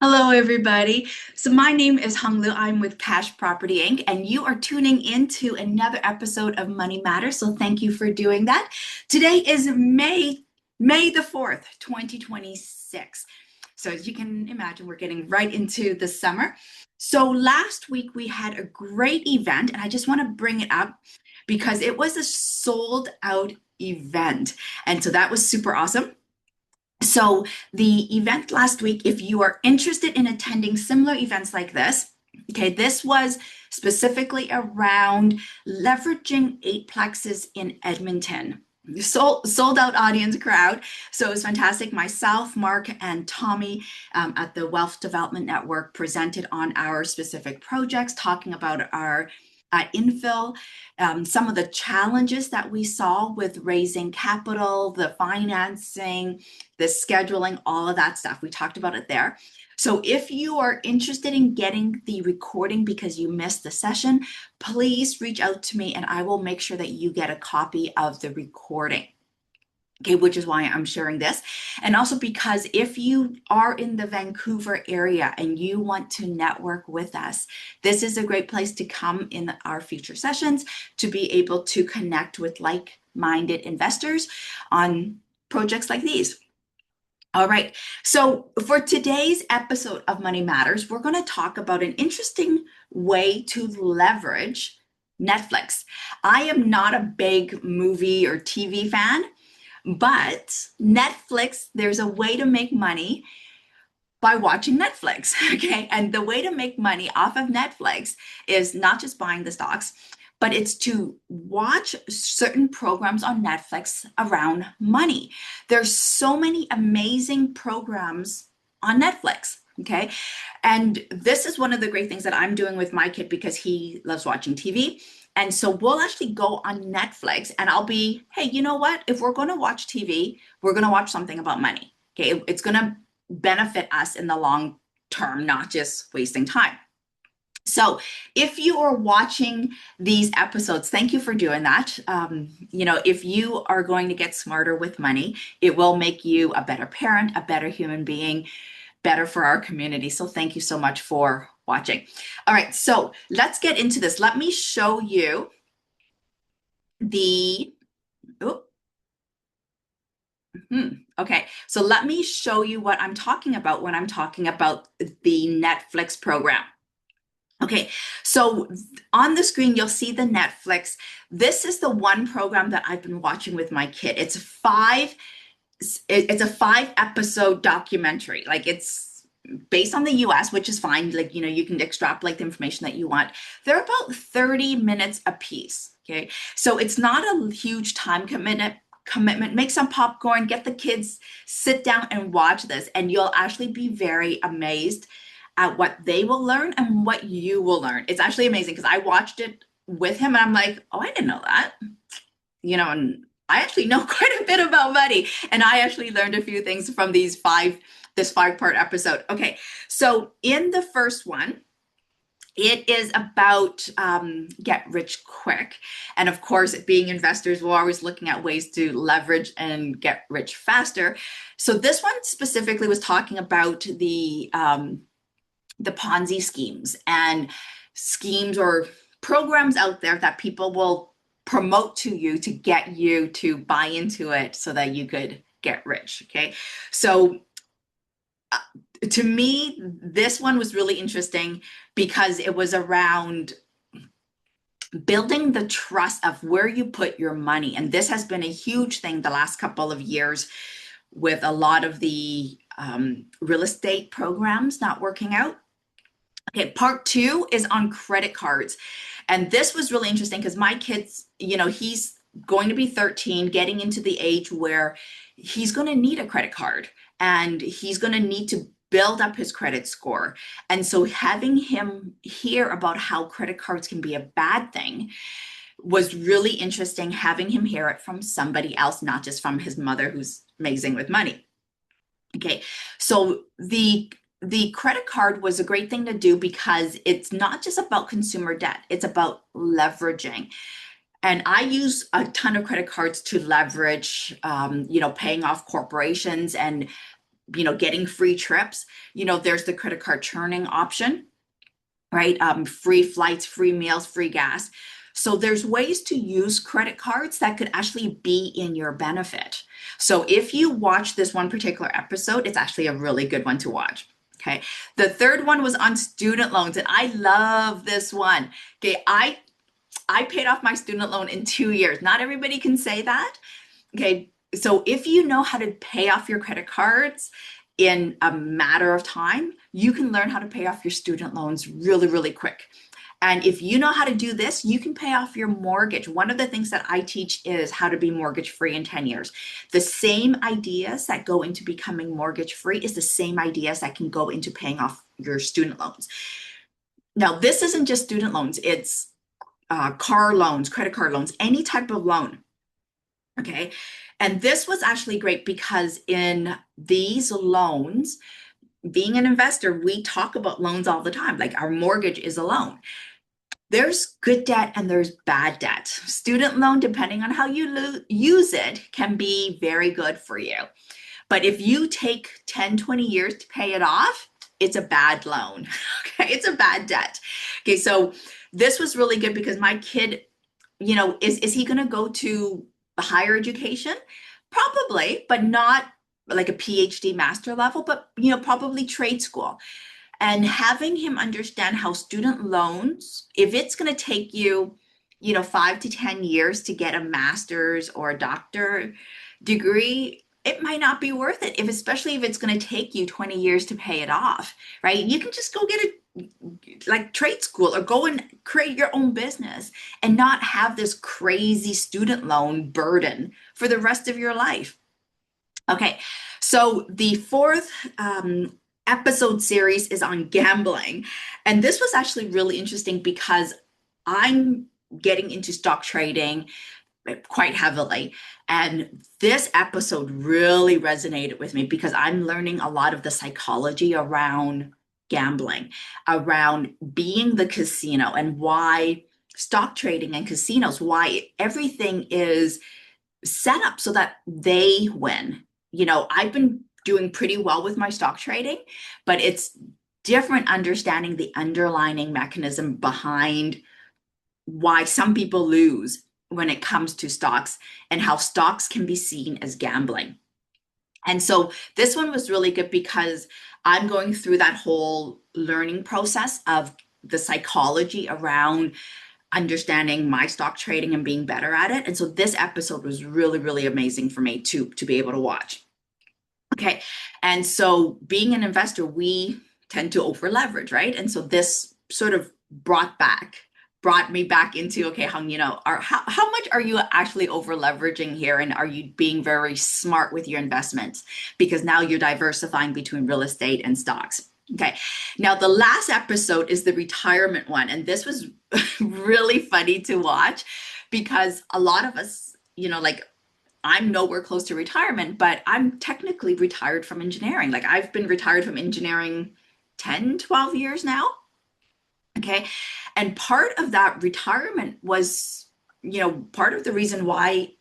Hello, everybody. So my name is Huong Lu. I'm with Cash Property Inc., and you are tuning into another episode of Money Matters. So thank you for doing that. Today is May the 4th, 2026. So as you can imagine, we're getting right into the summer. So last week we had a great event, and I just want to bring it up because it was a sold out event. And so that was super awesome. So, the event last week, if you are interested in attending similar events like this, okay, this was specifically around leveraging eightplexes in Edmonton. Sold out audience crowd. So it was fantastic. Myself, Mark, and Tommy at the Wealth Development Network presented on our specific projects, talking about our infill, some of the challenges that we saw with raising capital, the financing, the scheduling, all of that stuff. We talked about it there. So if you are interested in getting the recording because you missed the session, please reach out to me and I will make sure that you get a copy of the recording. Okay, which is why I'm sharing this. And also because if you are in the Vancouver area and you want to network with us, this is a great place to come in our future sessions to be able to connect with like-minded investors on projects like these. All right, so for today's episode of Money Matters, we're going to talk about an interesting way to leverage Netflix. I am not a big movie or TV fan, but Netflix, there's a way to make money by watching Netflix, okay? And the way to make money off of Netflix is not just buying the stocks, but it's to watch certain programs on Netflix around money. There's so many amazing programs on Netflix, okay? And this is one of the great things that I'm doing with my kid because he loves watching TV. And so we'll actually go on Netflix and I'll be, hey, you know what? If we're going to watch TV, we're going to watch something about money. Okay. It's going to benefit us in the long term, not just wasting time. So if you are watching these episodes, thank you for doing that. If you are going to get smarter with money, it will make you a better parent, a better human being, better for our community. So thank you so much for watching. All right, so let's get into this. Let me show you the, oh, okay. So let me show you what I'm talking about when I'm talking about the Netflix program. Okay, so on the screen, you'll see the Netflix. This is the one program that I've been watching with my kid. It's a 5 episode documentary. Like it's based on the US, which is fine. Like, you can extrapolate the information that you want. They're about 30 minutes a piece. Okay. So it's not a huge time commitment. Make some popcorn, get the kids, sit down and watch this, and you'll actually be very amazed at what they will learn and what you will learn. It's actually amazing because I watched it with him and I'm like, oh, I didn't know that. And I actually know quite a bit about money. And I actually learned a few things from this 5-part episode. Okay, so in the first one, it is about get rich quick. And of course, being investors, we're always looking at ways to leverage and get rich faster. So this one specifically was talking about the Ponzi schemes and schemes or programs out there that people will promote to you to get you to buy into it so that you could get rich. Okay. So to me, this one was really interesting because it was around building the trust of where you put your money. And this has been a huge thing the last couple of years with a lot of the real estate programs not working out. Okay, part 2 is on credit cards. And this was really interesting because my kid's, he's going to be 13, getting into the age where he's going to need a credit card and he's going to need to build up his credit score. And so having him hear about how credit cards can be a bad thing was really interesting, having him hear it from somebody else, not just from his mother, who's amazing with money. Okay, so the credit card was a great thing to do because it's not just about consumer debt, it's about leveraging. And I use a ton of credit cards to leverage, paying off corporations and getting free trips. There's the credit card churning option, right? Free flights, free meals, free gas. So there's ways to use credit cards that could actually be in your benefit. So if you watch this one particular episode, it's actually a really good one to watch. Okay. The third one was on student loans, and I love this one. Okay. I paid off my student loan in 2 years. Not everybody can say that. Okay. So if you know how to pay off your credit cards in a matter of time, you can learn how to pay off your student loans really, really quick. And if you know how to do this, you can pay off your mortgage. One of the things that I teach is how to be mortgage free in 10 years. The same ideas that go into becoming mortgage free is the same ideas that can go into paying off your student loans. Now, this isn't just student loans, it's car loans, credit card loans, any type of loan. Okay. And this was actually great because in these loans, being an investor, we talk about loans all the time. Like our mortgage is a loan. There's good debt and there's bad debt. Student loan, depending on how you use it, can be very good for you. But if you take 10, 20 years to pay it off, it's a bad loan. Okay, it's a bad debt. Okay, so this was really good because my kid, is he going to go to higher education? Probably, but not like a PhD master level, but probably trade school. And having him understand how student loans, if it's going to take you, 5 to 10 years to get a master's or a doctor degree, it might not be worth it, especially if it's going to take you 20 years to pay it off, right? You can just go get a like trade school or go and create your own business and not have this crazy student loan burden for the rest of your life. Okay, so the fourth episode series is on gambling. And this was actually really interesting because I'm getting into stock trading quite heavily. And this episode really resonated with me because I'm learning a lot of the psychology around gambling, around being the casino, and why stock trading and casinos, why everything is set up so that they win. I've been doing pretty well with my stock trading, but it's different understanding the underlying mechanism behind why some people lose when it comes to stocks and how stocks can be seen as gambling. And so this one was really good because I'm going through that whole learning process of the psychology around understanding my stock trading and being better at it. And so this episode was really, really amazing for me to be able to watch. Okay. And so being an investor, we tend to over leverage, right? And so this sort of brought me back into, okay, Hung, how much are you actually over leveraging here? And are you being very smart with your investments? Because now you're diversifying between real estate and stocks. Okay. Now the last episode is the retirement one. And this was really funny to watch because a lot of us, like I'm nowhere close to retirement, but I'm technically retired from engineering. Like I've been retired from engineering 10, 12 years now. Okay. And part of that retirement was, part of the reason why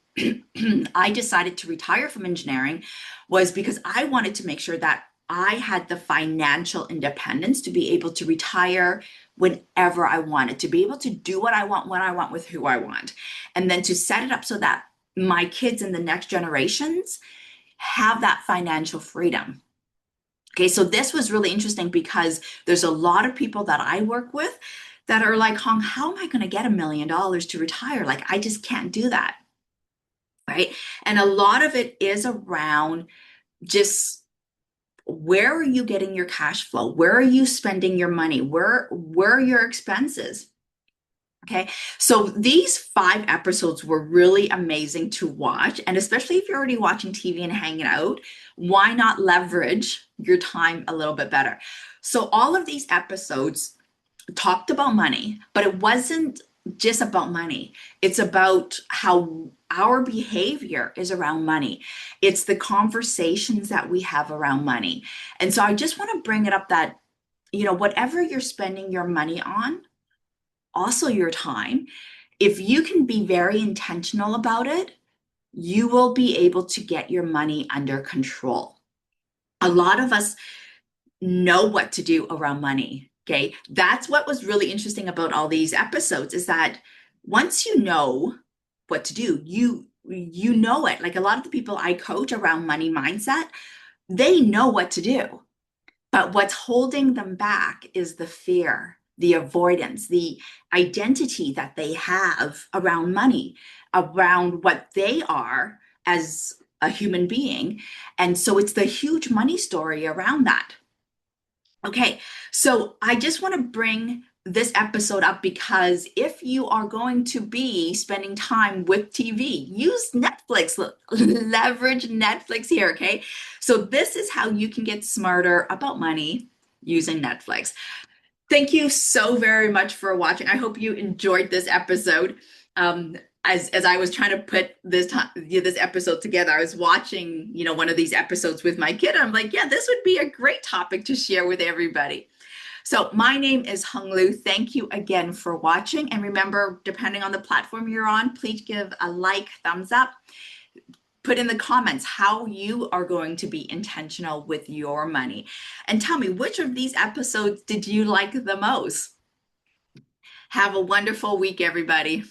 I decided to retire from engineering was because I wanted to make sure that I had the financial independence to be able to retire whenever I wanted, to be able to do what I want, when I want, with who I want. And then to set it up so that my kids and the next generations have that financial freedom. Okay, so this was really interesting because there's a lot of people that I work with that are like, Hong, how am I going to get $1 million to retire? Like, I just can't do that. Right. And a lot of it is around just where are you getting your cash flow? Where are you spending your money? Where are your expenses? Okay, so these 5 episodes were really amazing to watch. And especially if you're already watching TV and hanging out, why not leverage your time a little bit better? So all of these episodes talked about money, but it wasn't just about money. It's about how our behavior is around money. It's the conversations that we have around money. And so I just want to bring it up that, whatever you're spending your money on, also your time, if you can be very intentional about it, you will be able to get your money under control. A lot of us know what to do around money. Okay. That's what was really interesting about all these episodes is that once you know what to do, you know it. Like a lot of the people I coach around money mindset, they know what to do. But what's holding them back is the fear, the avoidance, the identity that they have around money, around what they are as a human being. And so it's the huge money story around that. Okay, so I just want to bring this episode up because if you are going to be spending time with TV, use Netflix, leverage Netflix here, okay? So this is how you can get smarter about money using Netflix. Thank you so very much for watching. I hope you enjoyed this episode. Um, as I was trying to put this episode together, I was watching, one of these episodes with my kid. I'm like, yeah, this would be a great topic to share with everybody. So my name is Huong Lu. Thank you again for watching. And remember, depending on the platform you're on, please give a like, thumbs up. Put in the comments how you are going to be intentional with your money. And tell me, which of these episodes did you like the most? Have a wonderful week, everybody.